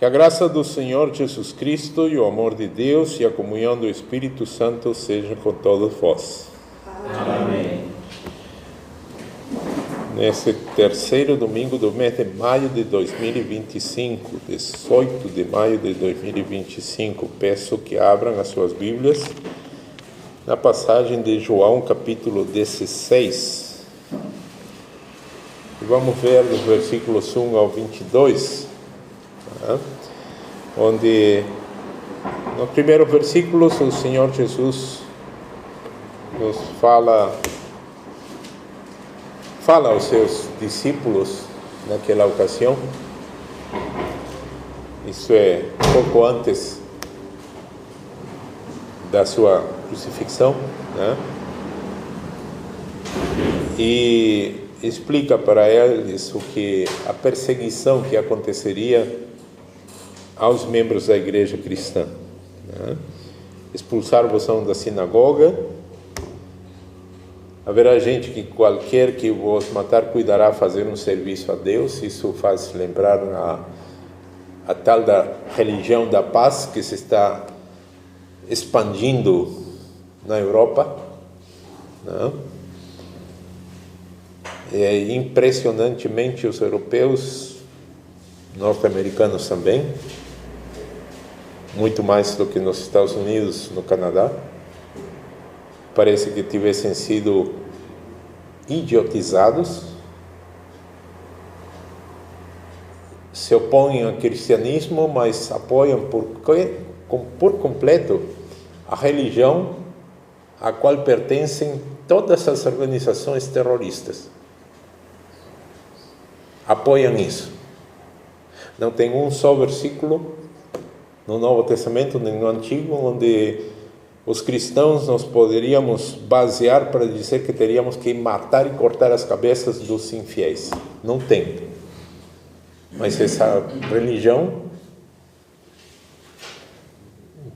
Que a graça do Senhor Jesus Cristo e o amor de Deus e a comunhão do Espírito Santo sejam com todos vós. Amém. Nesse terceiro domingo do mês de maio de 2025, 18 de maio de 2025, peço que abram as suas Bíblias na passagem de João, capítulo 16. E vamos ver dos versículos 1 ao 22. Onde no primeiro versículo o Senhor Jesus nos fala aos seus discípulos naquela ocasião. Isso é pouco antes da sua crucifixão, né? E explica para eles a perseguição que aconteceria aos membros da igreja cristã, né? Expulsar-vos-ão da sinagoga, haverá gente que qualquer que vos matar cuidará fazer um serviço a Deus. Isso faz lembrar a tal da religião da paz que se está expandindo na Europa, né? E impressionantemente os europeus, norte-americanos também, muito mais do que nos Estados Unidos, no Canadá, parece que tivessem sido idiotizados, se opõem ao cristianismo, mas apoiam por completo a religião a qual pertencem todas as organizações terroristas. Apoiam isso. Não tem um só versículo no Novo Testamento, nem no Antigo, onde os cristãos nós poderíamos basear para dizer que teríamos que matar e cortar as cabeças dos infiéis. Não tem. Mas essa religião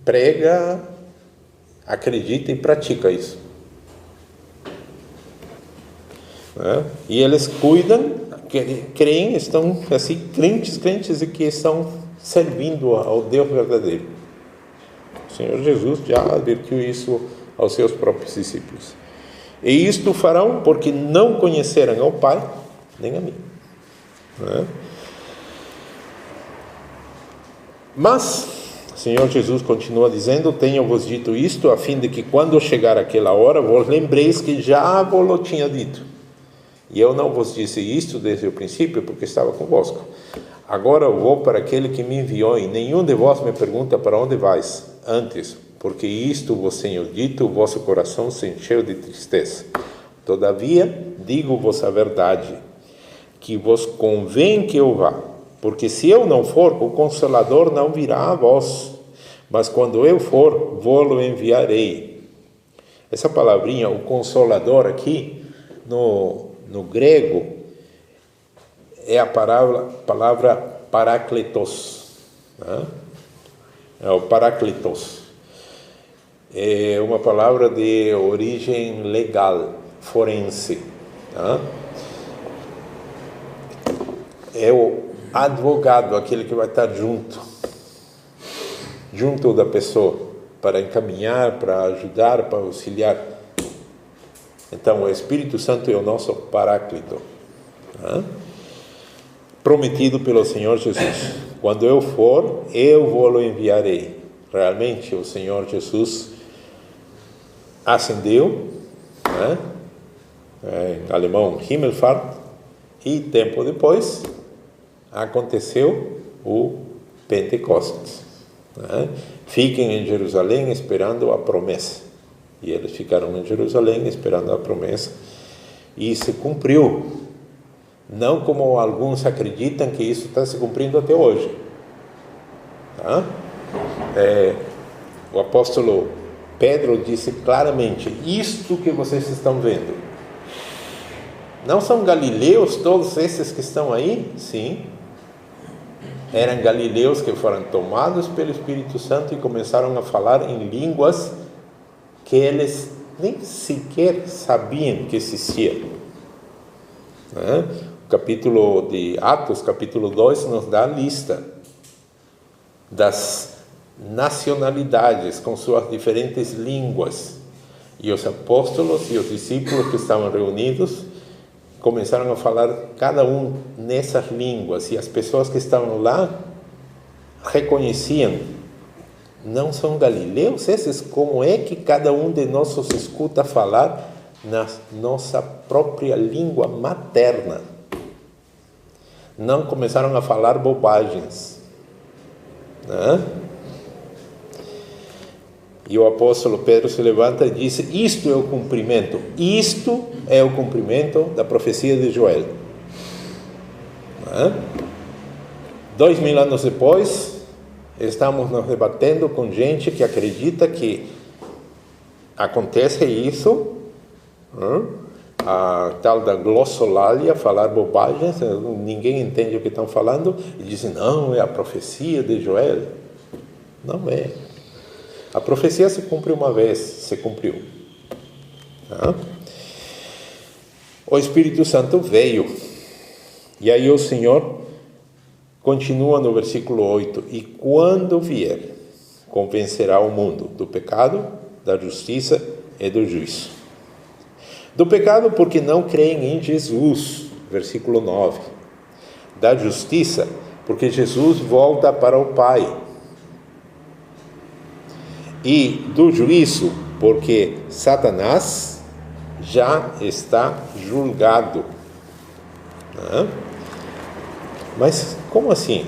prega, acredita e pratica isso, né? E eles cuidam, creem, estão assim, crentes e que estão servindo ao Deus verdadeiro. O Senhor Jesus já advertiu isso aos seus próprios discípulos. E isto farão porque não conheceram ao Pai nem a mim, né? Mas o Senhor Jesus continua dizendo: tenho-vos dito isto a fim de que quando chegar aquela hora vos lembreis que já vos tinha dito. E eu não vos disse isto desde o princípio porque estava convosco. Agora eu vou para aquele que me enviou, e nenhum de vós me pergunta: para onde vais? Antes, porque isto vos tenho dito, o vosso coração se encheu de tristeza. Todavia, digo-vos a verdade, que vos convém que eu vá. Porque se eu não for, o Consolador não virá a vós. Mas quando eu for, vou-lo enviarei. Essa palavrinha, o Consolador, aqui, no grego, é a palavra parakletos, né? É o parakletos. É uma palavra de origem legal, forense, tá? É o advogado, aquele que vai estar junto da pessoa, para encaminhar, para ajudar, para auxiliar. Então, o Espírito Santo é o nosso paráclito, tá? Prometido pelo Senhor Jesus. Quando eu for, eu vou-lo enviarei. Realmente, o Senhor Jesus ascendeu, né? Em alemão, Himmelfahrt, e tempo depois aconteceu o Pentecostes, né? Fiquem em Jerusalém esperando a promessa. E eles ficaram em Jerusalém esperando a promessa, e se cumpriu. Não como alguns acreditam que isso está se cumprindo até hoje, tá? O apóstolo Pedro disse claramente: isto que vocês estão vendo, não são galileus todos esses que estão aí? Sim, eram galileus que foram tomados pelo Espírito Santo e começaram a falar em línguas que eles nem sequer sabiam que existiam, né? O capítulo de Atos, capítulo 2, nos dá a lista das nacionalidades com suas diferentes línguas. E os apóstolos e os discípulos que estavam reunidos começaram a falar cada um nessas línguas, e as pessoas que estavam lá reconheciam: não são galileus esses? Como é que cada um de nós os escuta falar na nossa própria língua materna? Não começaram a falar bobagens, né? E o apóstolo Pedro se levanta e diz: isto é o cumprimento da profecia de Joel. 2000 anos depois, estamos nos debatendo com gente que acredita que acontece isso, a tal da glossolalia, falar bobagens, ninguém entende o que estão falando, e dizem: não, é a profecia de Joel. Não é. A profecia se cumpre uma vez, se cumpriu. O Espírito Santo veio, e aí o Senhor continua no versículo 8: e quando vier, convencerá o mundo do pecado, da justiça e do juízo. Do pecado, porque não creem em Jesus, versículo 9. Da justiça, porque Jesus volta para o Pai. E do juízo, porque Satanás já está julgado. Mas como assim?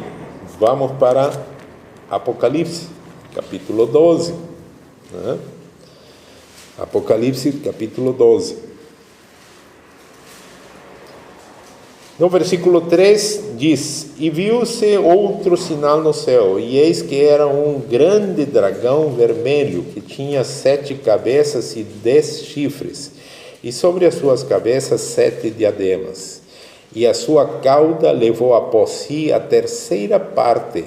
Vamos para Apocalipse, capítulo 12. Apocalipse, capítulo 12. No versículo 3 diz: e viu-se outro sinal no céu, e eis que era um grande dragão vermelho, que tinha 7 cabeças e 10 chifres, e sobre as suas cabeças 7 diademas. E a sua cauda levou após si a 3ª parte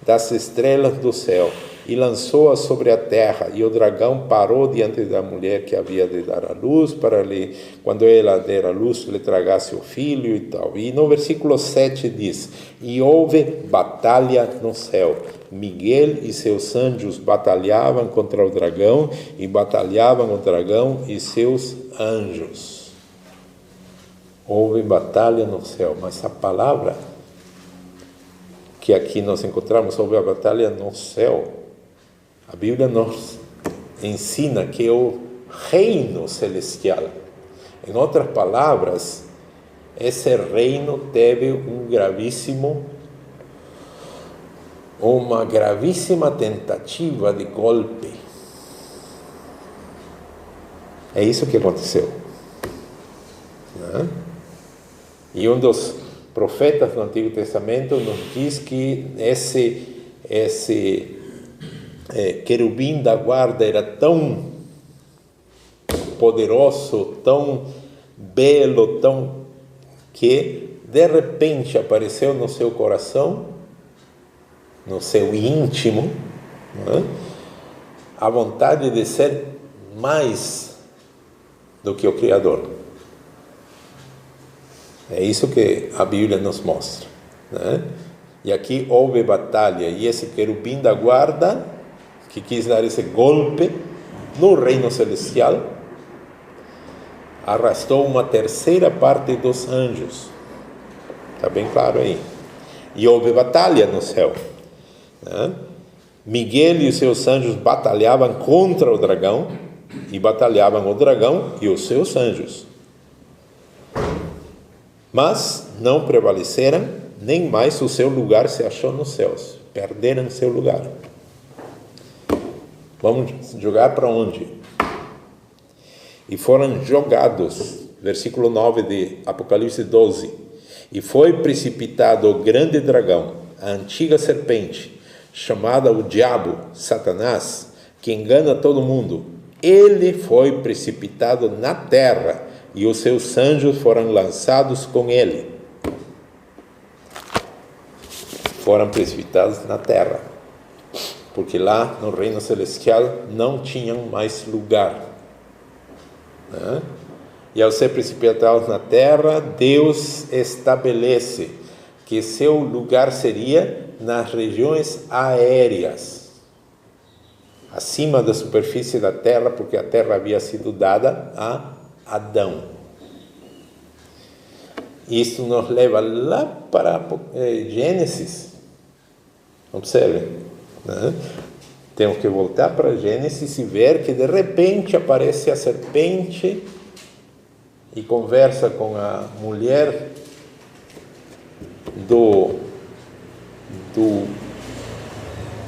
das estrelas do céu, e lançou-as sobre a terra. E o dragão parou diante da mulher que havia de dar à luz, para lhe, quando ela der à luz, lhe tragasse o filho e tal. E no versículo 7 diz: e houve batalha no céu. Miguel e seus anjos batalhavam contra o dragão, e batalhavam o dragão e seus anjos. Houve batalha no céu, mas a palavra que aqui nós encontramos sobre a batalha no céu, a Bíblia nos ensina que é o reino celestial. Em outras palavras, esse reino teve uma gravíssima tentativa de golpe. É isso que aconteceu. E um dos profetas do Antigo Testamento nos diz que esse querubim da guarda era tão poderoso, tão belo, que de repente apareceu no seu coração, no seu íntimo, a vontade de ser mais do que o Criador. É isso que a Bíblia nos mostra, E aqui houve batalha, e esse querubim da guarda, que quis dar esse golpe no reino celestial, arrastou uma 3ª parte dos anjos. Está bem claro aí. E houve batalha no céu. Miguel e os seus anjos batalhavam contra o dragão, e batalhavam o dragão e os seus anjos. Mas não prevaleceram, nem mais o seu lugar se achou nos céus. Perderam seu lugar. Vamos jogar para onde? E foram jogados, versículo 9 de Apocalipse 12. E foi precipitado o grande dragão, a antiga serpente, chamada o diabo, Satanás, que engana todo mundo. Ele foi precipitado na terra, e os seus anjos foram lançados com ele. Foram precipitados na terra, porque lá no reino celestial não tinham mais lugar. E ao ser precipitados na terra, Deus estabelece que seu lugar seria nas regiões aéreas, acima da superfície da terra, porque a terra havia sido dada a Adão. Isso nos leva lá para Gênesis. Observem, né? Temos que voltar para Gênesis e ver que de repente aparece a serpente e conversa com a mulher do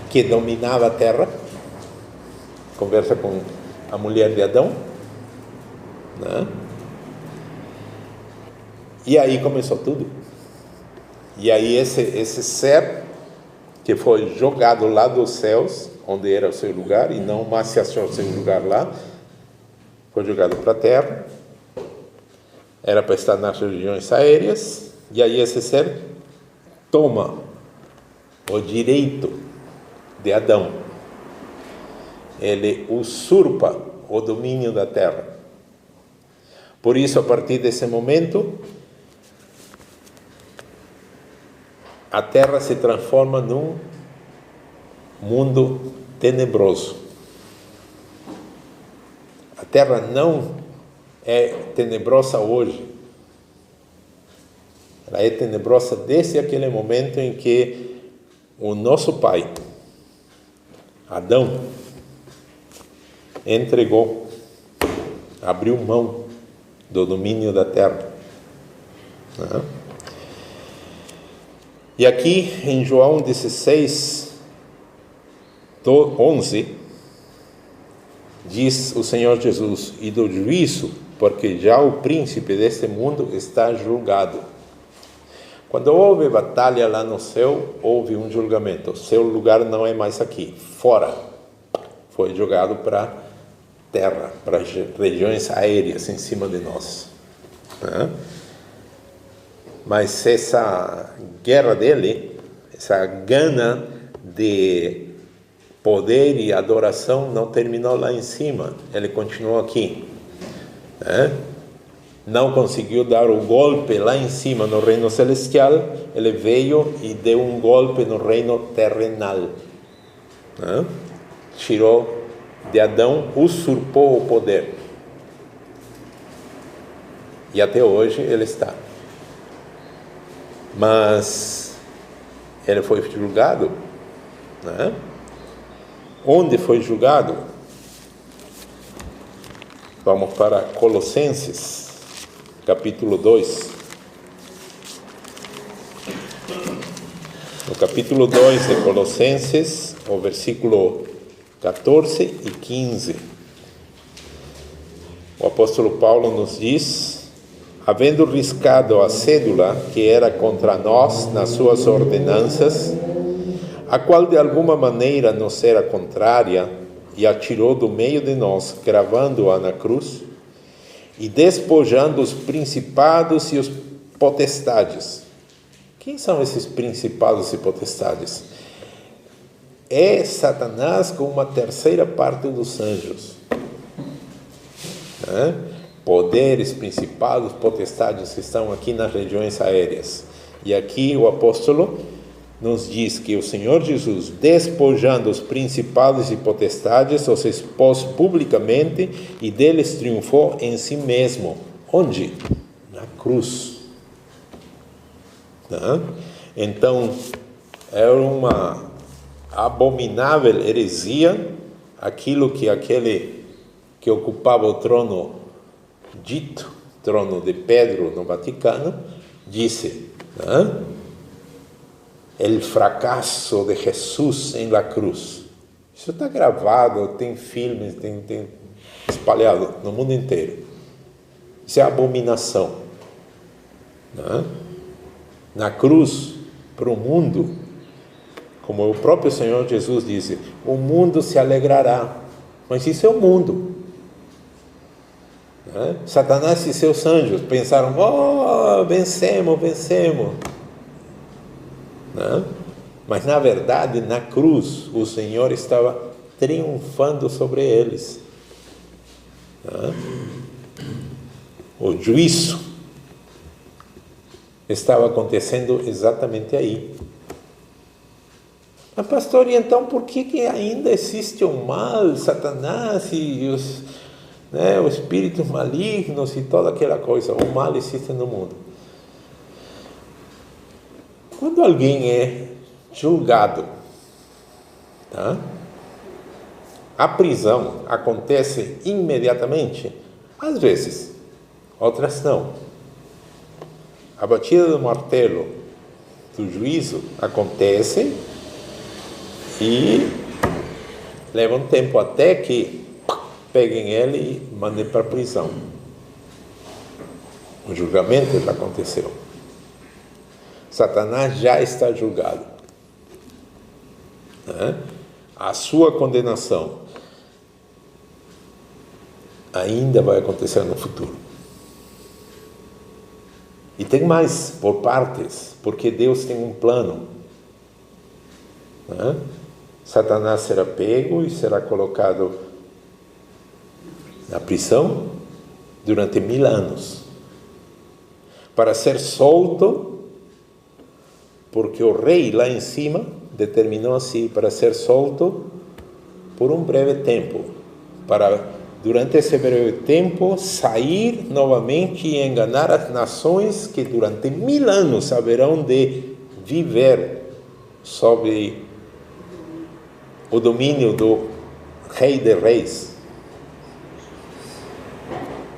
que dominava a terra, conversa com a mulher de Adão, né? E aí começou tudo. E aí esse ser que foi jogado lá dos céus, onde era o seu lugar, e não mais se achou o seu lugar lá, foi jogado para a terra, era para estar nas regiões aéreas, e aí esse ser toma o direito de Adão, ele usurpa o domínio da terra. Por isso, a partir desse momento, a terra se transforma num mundo tenebroso. A terra não é tenebrosa hoje. Ela é tenebrosa desde aquele momento em que o nosso pai, Adão, entregou, abriu mão do domínio da terra. E aqui em João 16, 11, diz o Senhor Jesus: e do juízo, porque já o príncipe deste mundo está julgado. Quando houve batalha lá no céu, houve um julgamento. Seu lugar não é mais aqui, fora. Foi jogado para a terra, para as regiões aéreas em cima de nós. Mas essa guerra dele, essa gana de poder e adoração não terminou lá em cima. Ele continuou aqui. Não conseguiu dar o golpe lá em cima no reino celestial, ele veio e deu um golpe no reino terrenal. Tirou de Adão, usurpou o poder. E até hoje ele está. Mas ele foi julgado. Onde foi julgado? Vamos para Colossenses, capítulo 2. No capítulo 2 de Colossenses, o versículo 14 e 15. O apóstolo Paulo nos diz: havendo riscado a cédula que era contra nós nas suas ordenanças, a qual de alguma maneira nos era contrária, e a tirou do meio de nós, cravando-a na cruz, e despojando os principados e os potestades. Quem são esses principados e potestades? É Satanás com uma terceira parte dos anjos. Poderes, principados, potestades que estão aqui nas regiões aéreas. E aqui o apóstolo nos diz que o Senhor Jesus, despojando os principados e potestades, os expôs publicamente e deles triunfou em si mesmo. Onde? Na cruz. Então, era uma abominável heresia aquilo que aquele que ocupava o trono dito, trono de Pedro no Vaticano, disse: el fracasso de Jesus em la cruz. Isso está gravado, tem filmes, tem espalhado no mundo inteiro. Isso é abominação. Na cruz, para o mundo, como o próprio Senhor Jesus disse, o mundo se alegrará. Mas isso é o mundo. Satanás e seus anjos pensaram: vencemos. Mas na verdade, na cruz, o Senhor estava triunfando sobre eles. O juízo estava acontecendo exatamente aí. Mas pastor, e então por que ainda existe o mal, Satanás e os espíritos malignos e toda aquela coisa? O mal existe no mundo. Quando alguém é julgado, tá? A prisão acontece imediatamente? Às vezes, outras não. A batida do martelo do juízo acontece e leva um tempo até que peguem ele e mandem para a prisão. O julgamento já aconteceu. Satanás já está julgado. A sua condenação ainda vai acontecer no futuro. E tem mais, por partes, porque Deus tem um plano. Satanás será pego e será colocado na prisão durante 1000 anos, para ser solto, porque o rei lá em cima determinou assim, para ser solto por um breve tempo, para durante esse breve tempo sair novamente e enganar as nações que durante 1000 anos haverão de viver sob o domínio do Rei de Reis.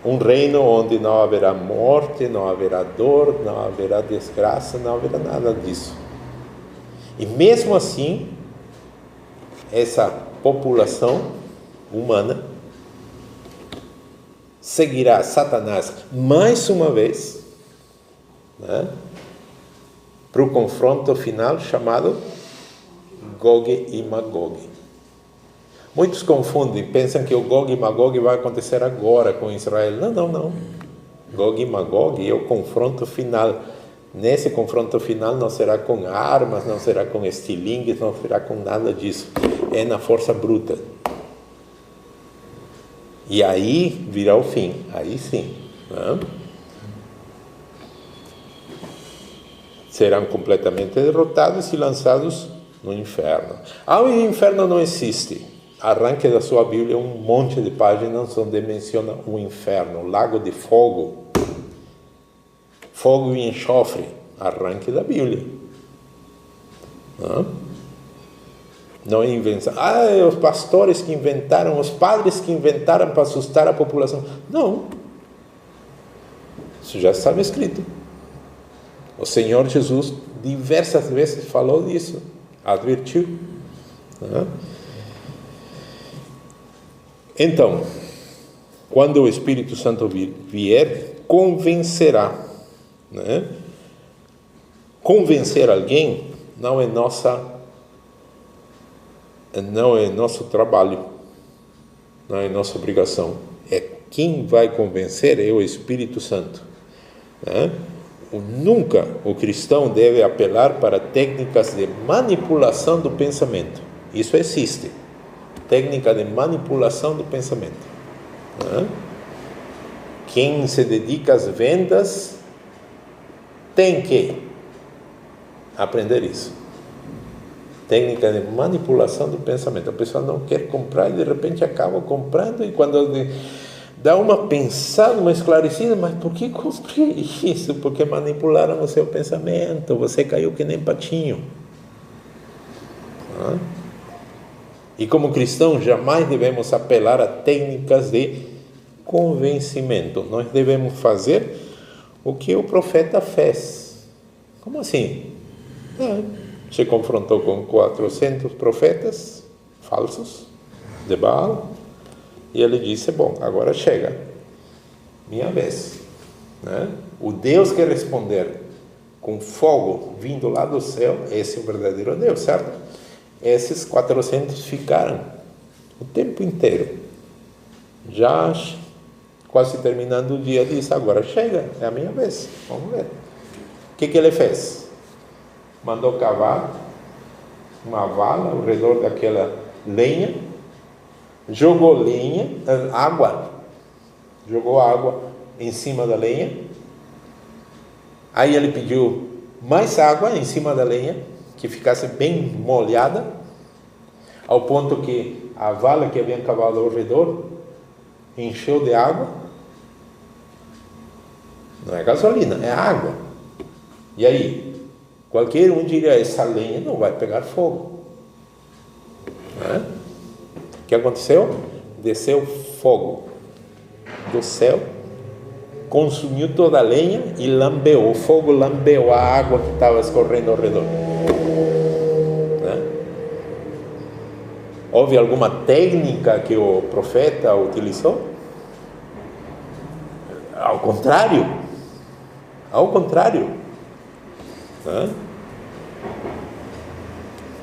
Um reino onde não haverá morte, não haverá dor, não haverá desgraça, não haverá nada disso. E mesmo assim, essa população humana seguirá Satanás mais uma vez, para o confronto final chamado Gog e Magog. Muitos confundem, pensam que o Gog e Magog vai acontecer agora com Israel. Não. Gog e Magog é o confronto final. Nesse confronto final não será com armas, não será com estilingues, não será com nada disso. É na força bruta. E aí virá o fim. Aí sim. Serão completamente derrotados e lançados no inferno. O inferno não existe. Arranque da sua Bíblia um monte de páginas onde menciona o inferno, lago de fogo, fogo e enxofre. Arranque da Bíblia. Não é invenção. Os pastores que inventaram, os padres que inventaram para assustar a população. Não. Isso já estava escrito. O Senhor Jesus diversas vezes falou disso, advertiu. Então, quando o Espírito Santo vier, convencerá. Convencer alguém não é nosso trabalho, não é nossa obrigação. Quem vai convencer é o Espírito Santo. Nunca o cristão deve apelar para técnicas de manipulação do pensamento. Isso existe. Técnica de manipulação do pensamento. Quem se dedica às vendas tem que aprender isso. Técnica de manipulação do pensamento. A pessoa não quer comprar e de repente acaba comprando, e quando dá uma pensada, uma esclarecida, mas por que comprei isso? Porque manipularam o seu pensamento, você caiu que nem patinho. E como cristãos, jamais devemos apelar a técnicas de convencimento. Nós devemos fazer o que o profeta fez. Como assim? Se confrontou com 400 profetas falsos de Baal, e ele disse: bom, agora chega, minha vez. O Deus que responder com fogo vindo lá do céu, esse é o verdadeiro Deus, certo? Esses 400 ficaram o tempo inteiro. Já quase terminando o dia, disse: agora chega, é a minha vez, vamos ver. O que ele fez? Mandou cavar uma vala ao redor daquela lenha, jogou água em cima da lenha. Aí ele pediu mais água em cima da lenha, que ficasse bem molhada, ao ponto que a vala que havia cavado ao redor encheu de água. Não é gasolina, é água. E aí, qualquer um diria, essa lenha não vai pegar fogo. Não é? O que aconteceu? Desceu fogo do céu, consumiu toda a lenha e lambeu, o fogo lambeu a água que estava escorrendo ao redor. Né? Houve alguma técnica que o profeta utilizou? Ao contrário. Né?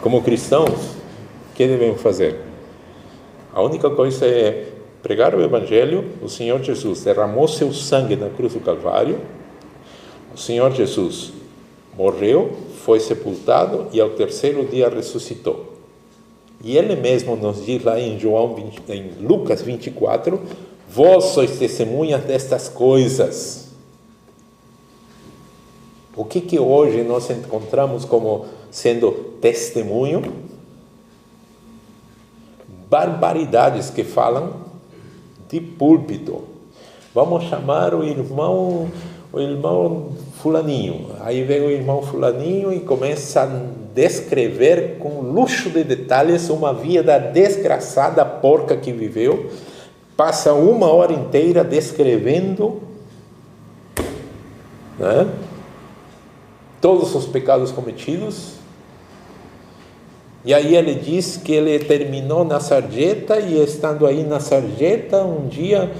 Como cristãos, o que devemos fazer? A única coisa é pregar o Evangelho. O Senhor Jesus derramou seu sangue na cruz do Calvário. O Senhor Jesus morreu, foi sepultado e ao terceiro dia ressuscitou. E Ele mesmo nos diz lá em Lucas 24, vós sois testemunhas destas coisas. O que hoje nós encontramos como sendo testemunho? Barbaridades que falam de púlpito. Vamos chamar o irmão fulaninho. Aí vem o irmão fulaninho e começa a descrever com luxo de detalhes uma vida desgraçada, porca que viveu. Passa 1 hora inteira descrevendo, né, todos os pecados cometidos. E aí ele diz que ele terminou na sarjeta, e estando aí na sarjeta, um dia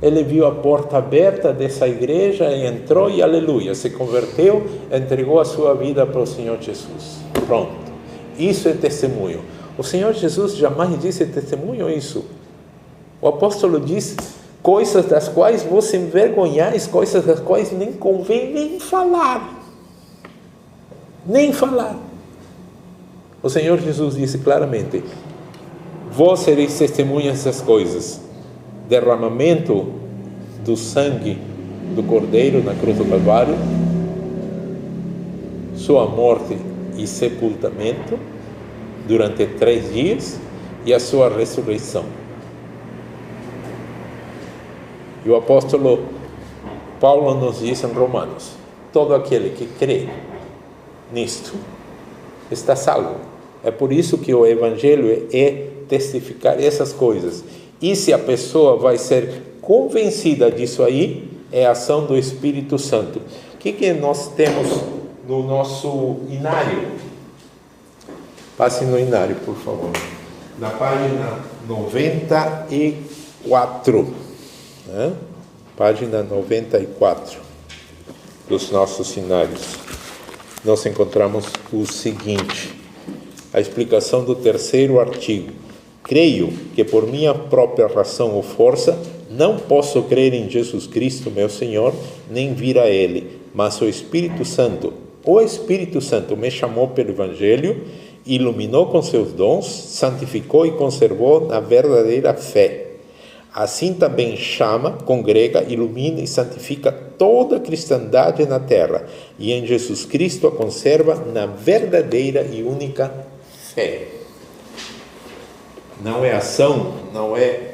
ele viu a porta aberta dessa igreja, e entrou e aleluia, se converteu, entregou a sua vida para o Senhor Jesus. Pronto, isso é testemunho. O Senhor Jesus jamais disse testemunho isso. O apóstolo diz coisas das quais vos envergonhais, coisas das quais nem convém nem falar. O Senhor Jesus disse claramente, vós sereis testemunhas dessas coisas, derramamento do sangue do Cordeiro na cruz do Calvário, sua morte e sepultamento durante 3 dias e a sua ressurreição. E o apóstolo Paulo nos diz em Romanos, todo aquele que crê nisto está salvo. É por isso que o Evangelho é testificar essas coisas. E se a pessoa vai ser convencida disso aí, é a ação do Espírito Santo. O que nós temos no nosso inário? Passe no inário, por favor. Na página 94. Né? Página 94 dos nossos inários. Nós encontramos o seguinte, a explicação do 3º artigo. Creio que por minha própria razão ou força não posso crer em Jesus Cristo, meu Senhor, nem vir a Ele, mas o Espírito Santo me chamou pelo Evangelho, iluminou com seus dons, santificou e conservou na verdadeira fé. Assim também chama, congrega, ilumina e santifica toda a cristandade na terra, e em Jesus Cristo a conserva na verdadeira e única fé. Não é ação, não é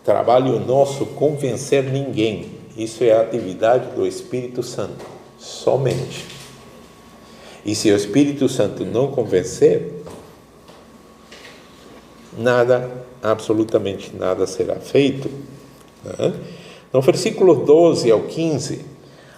trabalho nosso convencer ninguém. Isso é a atividade do Espírito Santo, somente. E se o Espírito Santo não convencer, absolutamente nada será feito. No versículo 12 ao 15,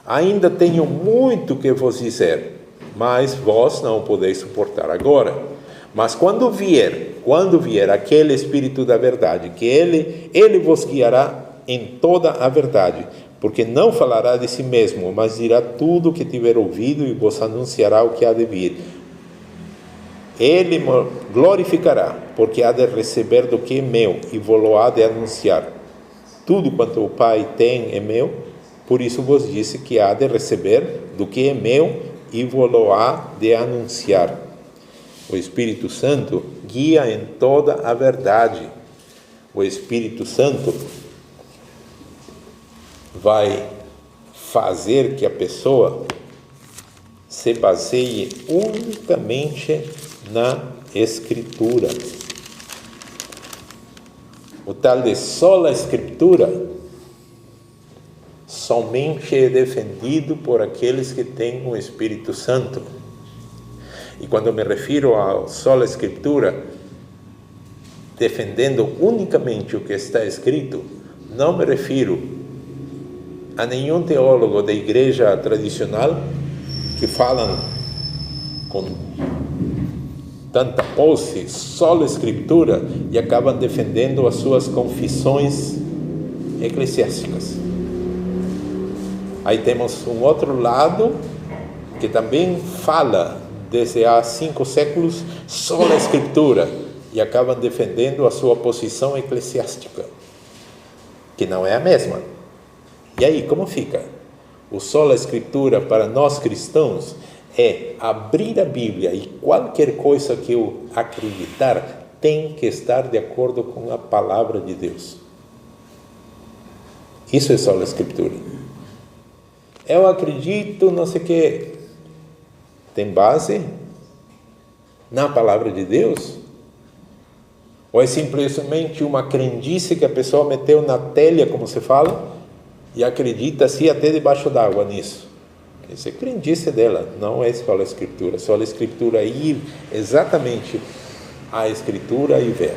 ainda tenho muito que vos dizer, mas vós não podeis suportar agora. Mas quando vier aquele Espírito da verdade, que ele vos guiará em toda a verdade, porque não falará de si mesmo, mas dirá tudo o que tiver ouvido e vos anunciará o que há de vir. Ele me glorificará, porque há de receber do que é meu e vou-lo há de anunciar. Tudo quanto o Pai tem é meu, por isso vos disse que há de receber do que é meu e vou-lo há de anunciar. O Espírito Santo guia em toda a verdade. O Espírito Santo vai fazer que a pessoa se baseie unicamente na Escritura. O tal de sola Escritura somente é defendido por aqueles que têm o Espírito Santo. E quando me refiro à sola Escritura, defendendo unicamente o que está escrito, não me refiro a nenhum teólogo da igreja tradicional que falam com tanta posse, sola Escritura, e acabam defendendo as suas confissões eclesiásticas. Aí temos um outro lado que também fala desde há 5 séculos sola Escritura, e acabam defendendo a sua posição eclesiástica, que não é a mesma. E aí, como fica? O sola Escritura para nós cristãos é abrir a Bíblia e qualquer coisa que eu acreditar tem que estar de acordo com a palavra de Deus. Isso é sola Escritura. Eu acredito, não sei o que, tem base na palavra de Deus? Ou é simplesmente uma crendice que a pessoa meteu na telha, como se fala, e acredita assim até debaixo d'água nisso? Essa é a crendice dela, não é sola Escritura. Sola Escritura é ir exatamente à Escritura e ver.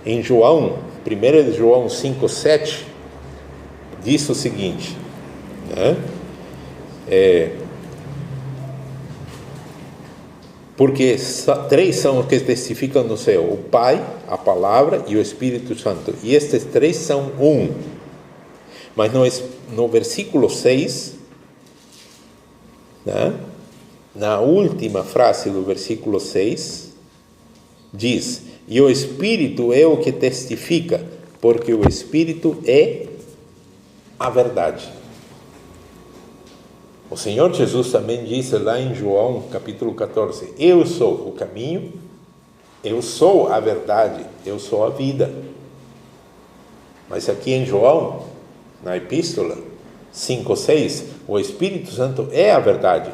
Em João, 1 João 5,7, diz o seguinte, porque 3 são os que testificam no céu: o Pai, a Palavra e o Espírito Santo. E estes 3 são um. Mas no versículo 6, na última frase do versículo 6, diz: e o Espírito é o que testifica, porque o Espírito é a verdade. O Senhor Jesus também disse lá em João capítulo 14: eu sou o caminho, eu sou a verdade, eu sou a vida. Mas aqui em João, na epístola 5:6, o Espírito Santo é a verdade.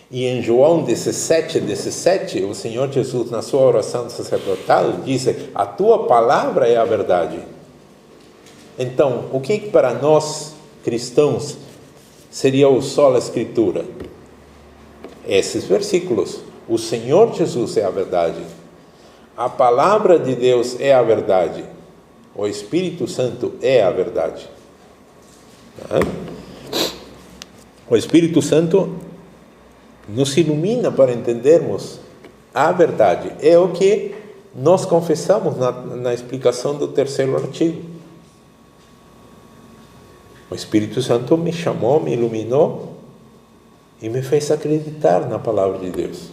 E em João 17:17, o Senhor Jesus, na sua oração sacerdotal, disse: a tua palavra é a verdade. Então, o que para nós cristãos seria o sola Escritura? Esses versículos. O Senhor Jesus é a verdade. A palavra de Deus é a verdade. O Espírito Santo é a verdade. O Espírito Santo nos ilumina para entendermos a verdade. É o que nós confessamos na explicação do 3º artigo. O Espírito Santo me chamou, me iluminou e me fez acreditar na palavra de Deus.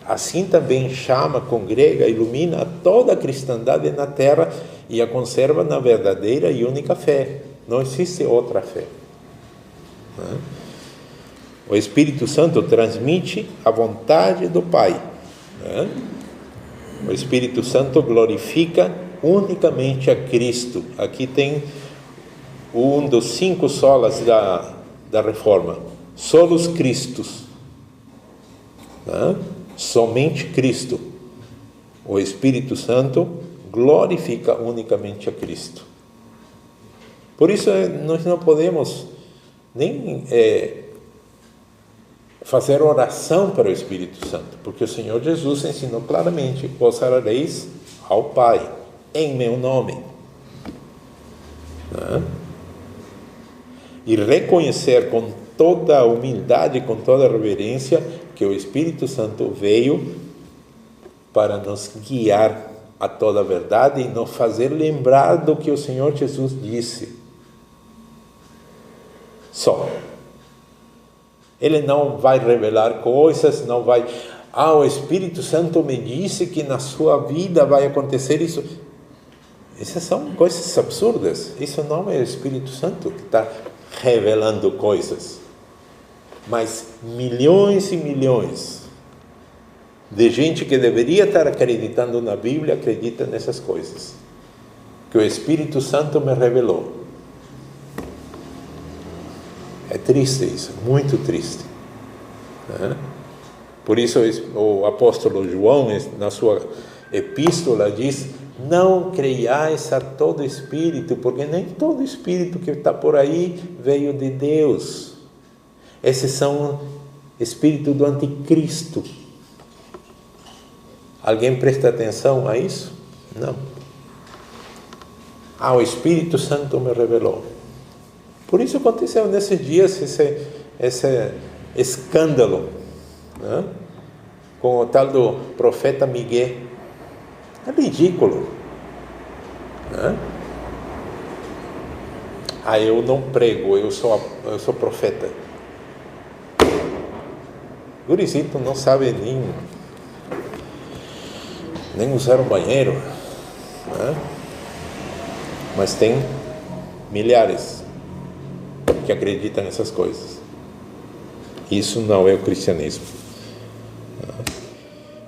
Assim também chama, congrega, ilumina toda a cristandade na terra e a conserva na verdadeira e única fé. Não existe outra fé. O Espírito Santo transmite a vontade do Pai. O Espírito Santo glorifica unicamente a Cristo. Aqui tem um dos 5 solas da Reforma: solos Christus. Somente Cristo. O Espírito Santo glorifica unicamente a Cristo. Por isso nós não podemos nem fazer oração para o Espírito Santo, porque o Senhor Jesus ensinou claramente: vós orareis ao Pai em meu nome. E reconhecer com toda a humildade, com toda a reverência, que o Espírito Santo veio para nos guiar a toda a verdade e nos fazer lembrar do que o Senhor Jesus disse. Só. Ele não vai revelar coisas, não vai... o Espírito Santo me disse que na sua vida vai acontecer isso. Essas são coisas absurdas. Isso não é o Espírito Santo que está revelando coisas. Mas milhões e milhões de gente que deveria estar acreditando na Bíblia acredita nessas coisas que o Espírito Santo me revelou. É triste isso, muito triste. Por isso o apóstolo João, na sua epístola, diz: não creiais a todo espírito, porque nem todo espírito que está por aí veio de Deus. Esses são espíritos do anticristo. Alguém presta atenção a isso? Não. O Espírito Santo me revelou. Por isso aconteceu nesses dias esse escândalo, né? Com o tal do profeta Miguel. É ridículo, né? Eu não prego, eu sou profeta. Gurizito não sabe nem usar um banheiro, né? Mas tem milhares que acreditam nessas coisas. Isso não é o cristianismo.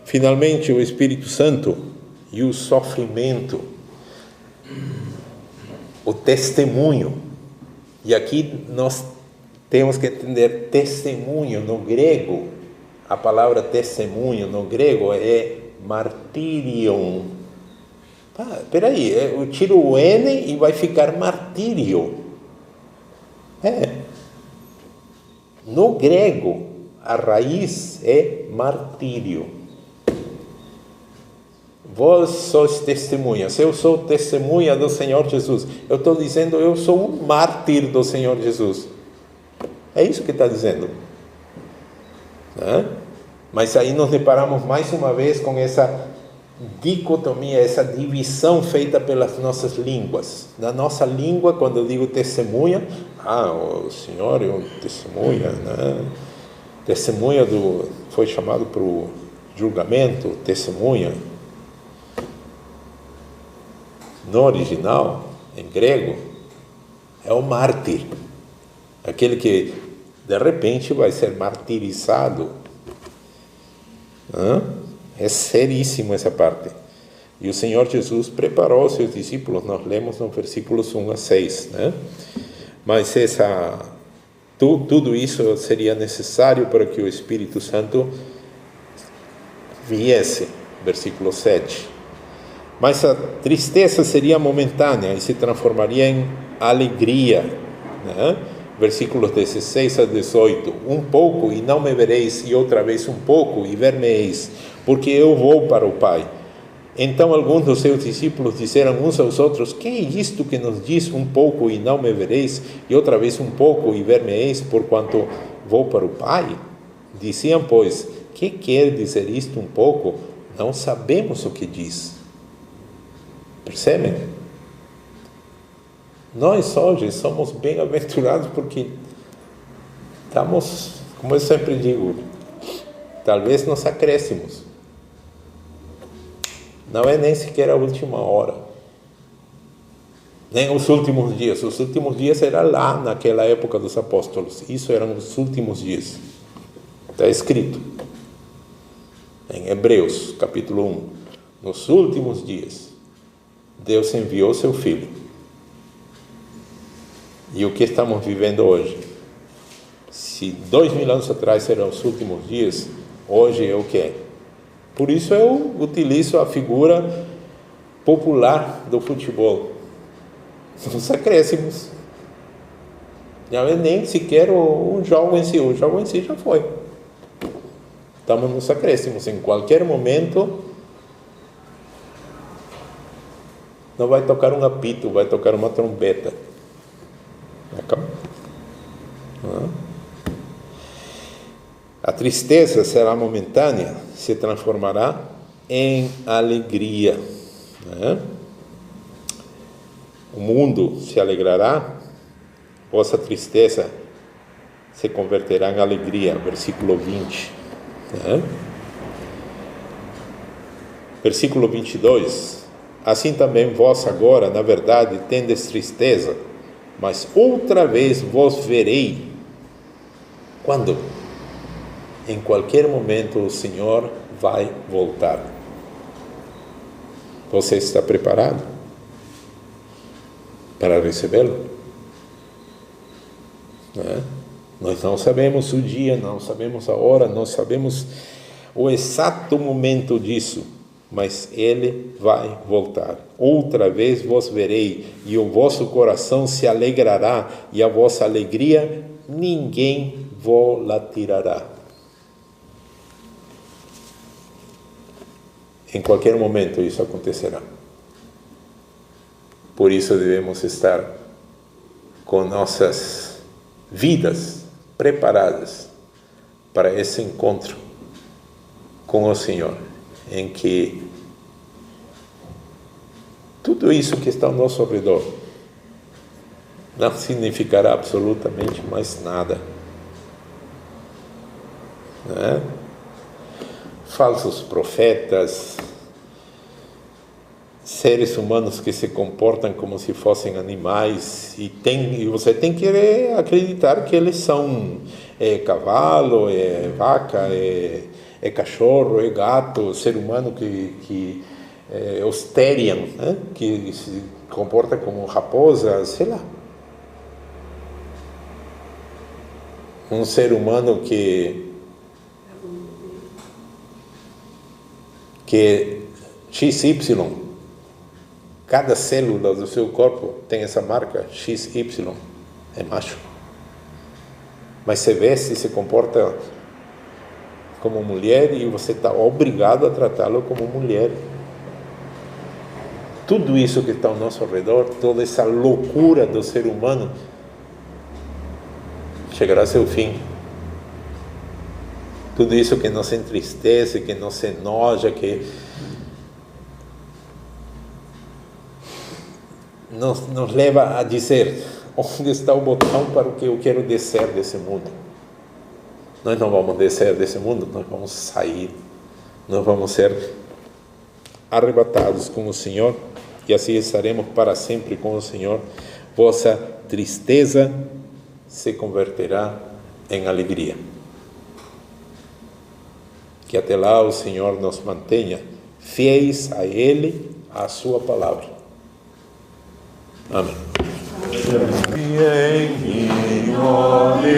Finalmente, o Espírito Santo e o sofrimento, o testemunho. E aqui nós temos que entender testemunho no grego. A palavra testemunho no grego é martírion. Peraí, eu tiro o N e vai ficar martírio. No grego, a raiz é martírio. Vós sois testemunhas. Eu sou testemunha do Senhor Jesus. Eu estou dizendo, eu sou um mártir do Senhor Jesus. É isso que está dizendo. Mas aí nos deparamos mais uma vez com essa dicotomia, essa divisão feita pelas nossas línguas. Na nossa língua, quando eu digo testemunha, o Senhor é um testemunha, né? Testemunha foi chamado para o julgamento, testemunha. No original, em grego, é o mártir, aquele que de repente vai ser martirizado. É seríssimo essa parte. E o Senhor Jesus preparou os seus discípulos, nós lemos no versículos 1 a 6, né? Mas tudo isso seria necessário para que o Espírito Santo viesse, versículo 7. Mas a tristeza seria momentânea e se transformaria em alegria, né? Versículos 16 a 18. Um pouco e não me vereis, e outra vez um pouco e ver-me-eis, porque eu vou para o Pai. Então alguns dos seus discípulos disseram uns aos outros: que é isto que nos diz um pouco e não me vereis, e outra vez um pouco e ver-me-eis, porquanto vou para o Pai? Diziam, pois: que quer dizer isto um pouco? Não sabemos o que diz. Percebem? Nós hoje somos bem-aventurados porque estamos, como eu sempre digo, talvez nos acréscimos. Não é nem sequer a última hora, nem os últimos dias. Os últimos dias era lá naquela época dos apóstolos. Isso eram os últimos dias. Está escrito em Hebreus, capítulo 1. Nos últimos dias, Deus enviou seu Filho. E o que estamos vivendo hoje? Se 2000 anos atrás eram os últimos dias, hoje é o que é. Por isso eu utilizo a figura popular do futebol. Os acréscimos. Nem sequer o jogo em si. O jogo em si já foi. Estamos nos acréscimos. Em qualquer momento não vai tocar um apito, vai tocar uma trombeta. Acabou. A tristeza será momentânea, se transformará em alegria, né? O mundo se alegrará, vossa tristeza se converterá em alegria. Versículo 20, né? Versículo 22. Assim também vós agora, na verdade, tendes tristeza, mas outra vez vos verei. Quando? Em qualquer momento o Senhor vai voltar. Você está preparado para recebê-lo? Nós não sabemos o dia, não sabemos a hora, não sabemos o exato momento disso, mas Ele vai voltar. Outra vez vos verei, e o vosso coração se alegrará, e a vossa alegria ninguém vos la tirará. Em qualquer momento isso acontecerá. Por isso devemos estar com nossas vidas preparadas para esse encontro com o Senhor, em que tudo isso que está ao nosso redor não significará absolutamente mais nada, né? Falsos profetas, seres humanos que se comportam como se fossem animais, e você tem que acreditar que eles são cavalo, vaca, cachorro, gato, ser humano que osteriam, né? Que se comporta como raposa, sei lá. Um ser humano que XY, cada célula do seu corpo tem essa marca XY, é macho. Mas se veste e se comporta como mulher, e você está obrigado a tratá-lo como mulher. Tudo isso que está ao nosso redor, toda essa loucura do ser humano, chegará a seu fim. Tudo isso que nos entristece, que nos enoja, que nos leva a dizer: onde está o botão para o que eu quero descer desse mundo? Nós não vamos descer desse mundo, nós vamos sair, nós vamos ser arrebatados com o Senhor, e assim estaremos para sempre com o Senhor. Vossa tristeza se converterá em alegria. Que até lá o Senhor nos mantenha fiéis a Ele, à sua palavra. Amém. Amém.